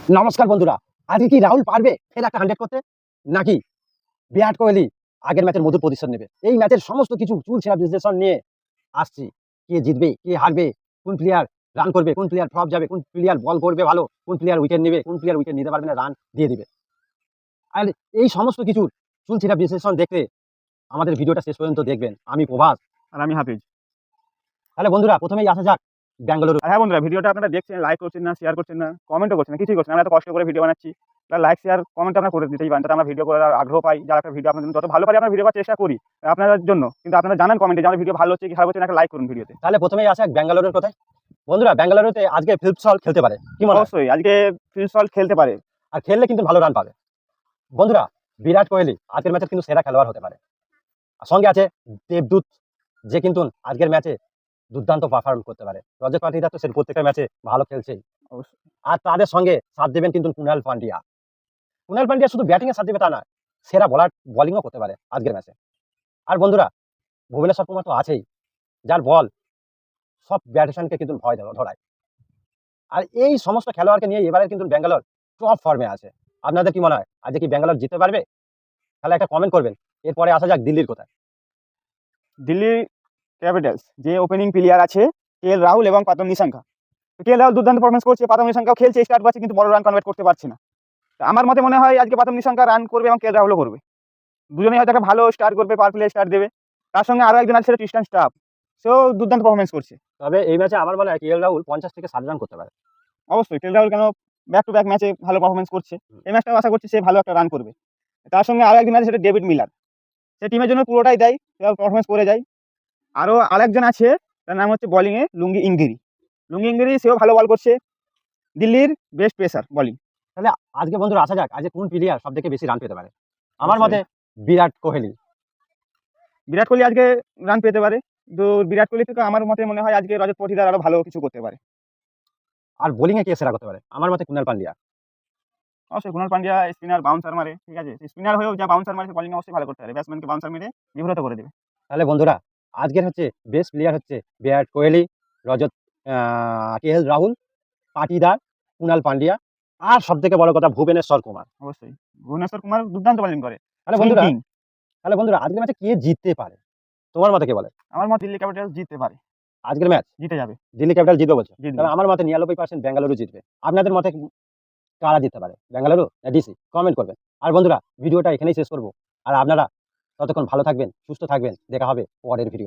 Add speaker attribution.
Speaker 1: নমস্কার বন্ধুরা, আজকে কি রাহুল পারবে ফের একটা 100 করতে, নাকি বিরাট কোহলি আগের ম্যাচের মধুর প্রতিশোধ নেবে? এই ম্যাচের সমস্ত কিছু চুলছেরা বিশ্লেষণ নিয়ে আসছি। কে জিতবে, কে হারবে, কোন প্লেয়ার রান করবে, কোন প্লেয়ার ফ্লপ যাবে, কোন প্লেয়ার বল করবে ভালো, কোন প্লেয়ার উইকেট নেবে, কোন প্লেয়ার উইকেট নিতে পারবে না, রান দিয়ে দিবে। আর এই সমস্ত কিছুর চুলছেরা বিশ্লেষণ দেখতে আমাদের ভিডিওটা শেষ পর্যন্ত দেখবেন। আমি প্রভাস।
Speaker 2: আর আমি হাফিজ।
Speaker 1: তাহলে বন্ধুরা প্রথমেই আসা যাক ব্যাঙ্গালুরু।
Speaker 2: আর হ্যাঁ বন্ধুরা, ভিডিওটা আপনারা দেখছেন, লাইক করছেন না, শেয়ার করছেন না, কমেন্টও করছেন না, কিছুই করছেন না। আমরা এত কষ্ট করে ভিডিও বানাচ্ছি, লাইক শেয়ার কমেন্ট আপনারা করে দিতেই পারেন, তাতে আমরা ভিডিও করার আগ্রহ পাই। যারা একটা ভিডিও আপনাদের যত ভালো পারি আমরা ভিডিও করার চেষ্টা করি আপনাদের জন্য, কিন্তু আপনারা জানেন কমেন্টে যে আমার ভিডিও ভালো হচ্ছে কি খারাপ হচ্ছে না, একটা লাইক করুন ভিডিওতে।
Speaker 1: তাহলে প্রথমেই আসা যাক ব্যাঙ্গালুরুর কথায়। বন্ধুরা ব্যাঙ্গালুরুতে আজকে ফিল্প সল্ট খেলতে পারে, কি মনে হয়?
Speaker 2: অবশ্যই আজকে ফিল্ড সল্ট খেলতে পারে,
Speaker 1: আর খেললে কিন্তু ভালো রান পাবে। বন্ধুরা বিরাট কোহলি আজকের ম্যাচের কিন্তু সেরা খেলোয়াড় হতে পারে। আর সঙ্গে আছে দেবদূত, যে কিন্তু আজকের ম্যাচে দুর্দান্ত পারফর্ম করতে পারে। রজত পাটিদার তো সে প্রত্যেকটা ম্যাচে ভালো খেলছেই।
Speaker 2: অবশ্যই।
Speaker 1: আর তাদের সঙ্গে সাথ দেবেন কিন্তু কুণাল পান্ডিয়া। কুণাল পান্ডিয়া শুধু ব্যাটিং এ সাথ দেবে তা না, সেরা বোলিংও করতে পারে আজকের ম্যাচে। আর বন্ধুরা ভুবনেশ্বর কুমার তো আছেই, যার বল সব ব্যাটসম্যানকে কিন্তু ভয় ধরায়। আর এই সমস্ত খেলোয়াড়কে নিয়ে এবারে কিন্তু ব্যাঙ্গালোর টপ ফর্মে আছে। আপনাদের কি মনে হয় আজকে কি ব্যাঙ্গালোর জিততে পারবে? তাহলে একটা কমেন্ট করবেন। এরপরে আসা যাক দিল্লির কোথায়।
Speaker 2: দিল্লি ক্যাপিটালস যে ওপেনিং প্লেয়ার আছে রাহুল এবং পাতম নিশাঙ্কা। রাহুল দুর্দান্ত পারফরমেন্স করছে, পাতম নিশাঙ্কাও খেলছে, স্টার্ট করছে, কিন্তু বড় রান কনভার্ট করতে পারছে না। তো আমার মতে মনে হয় আজকে পাতম নিশাঙ্কা রান করবে এবং রাহুলও করবে। দুজনেই হয়তো একটা ভালো স্টার্ট করবে, পাওয়ার প্লে স্টার্ট দেবে। তার সঙ্গে আরো একজন আছে সেটা ট্রিস্টান স্টাফ, সেও দুর্দান্ত পারফরমেন্স করছে।
Speaker 1: তবে এই ম্যাচে আমার মনে হয় রাহুল 50 থেকে 60 রান করতে পারে।
Speaker 2: অবশ্যই রাহুল কেন, ব্যাক টু ব্যাক ম্যাচে ভালো পারফরমেন্স করছে, এই ম্যাচটাও আশা করছি সে ভালো একটা রান করবে। তার সঙ্গে আরো একজন আছে সেটা ডেভিড মিলার, সে টিমের জন্য পুরোটাই দেয়, পারফরমেন্স করে যায়। আরও আরেকজন আছে, তার নাম হচ্ছে বোলিংয়ে লুঙ্গি ইংগিরি। সেও ভালো বল করছে, দিল্লির বেস্ট পেসার বোলিং।
Speaker 1: তাহলে আজকে বন্ধুরা আসা যাক আজকে কোন প্লেয়ার সব থেকে বেশি রান পেতে পারে। আমার মতে বিরাট কোহলি।
Speaker 2: বিরাট কোহলি আজকে রান পেতে পারে, কিন্তু বিরাট কোহলি থেকে আমার মতে মনে হয় আজকে রজত পাটিদার আরো ভালো কিছু করতে পারে।
Speaker 1: আর বোলিং এ কে সেরা করতে পারে? আমার মতে কুণাল পান্ডিয়া।
Speaker 2: অবশ্যই কুণাল পান্ডিয়া স্পিনার বাউন্সার মারে, ঠিক আছে, স্পিনার হয়েও যা বাউন্সার মারে বোলিং অবশ্যই ভালো করতে পারে, ব্যাটসম্যানকে বাউন্সার মেরে বিব্রত করে দেবে।
Speaker 1: তাহলে বন্ধুরা আজকের হচ্ছে বেস্ট প্লেয়ার হচ্ছে বিরাট কোহলি, রজত রাহুল, পাটিদার, কুণাল পান্ডিয়া, আর সব থেকে বড় কথা ভুবনেশ্বর কুমার।
Speaker 2: অবশ্যই ভুবনেশ্বর কুমার দুর্দান্ত বোলিং করে।
Speaker 1: তাহলে বন্ধুরা আজকের ম্যাচে কে জিততে পারে তোমার মতে, কে বলে?
Speaker 2: আমার মতে দিল্লি ক্যাপিটালস জিততে পারে,
Speaker 1: আজকের ম্যাচ
Speaker 2: জিতে যাবে।
Speaker 1: দিল্লি ক্যাপিটাল জিতবে বলছে?
Speaker 2: জিতবে।
Speaker 1: তাহলে আমার মতে 99% বেঙ্গালুরু জিতবে। আপনাদের মতে কারা জিততে পারে, বেঙ্গালুরু না ডিসি? কমেন্ট করবেন। আর বন্ধুরা ভিডিওটা এখানেই শেষ করব। আর আপনারা ততক্ষণ ভালো থাকবেন, সুস্থ থাকবেন, দেখা হবে পরের ভিডিও।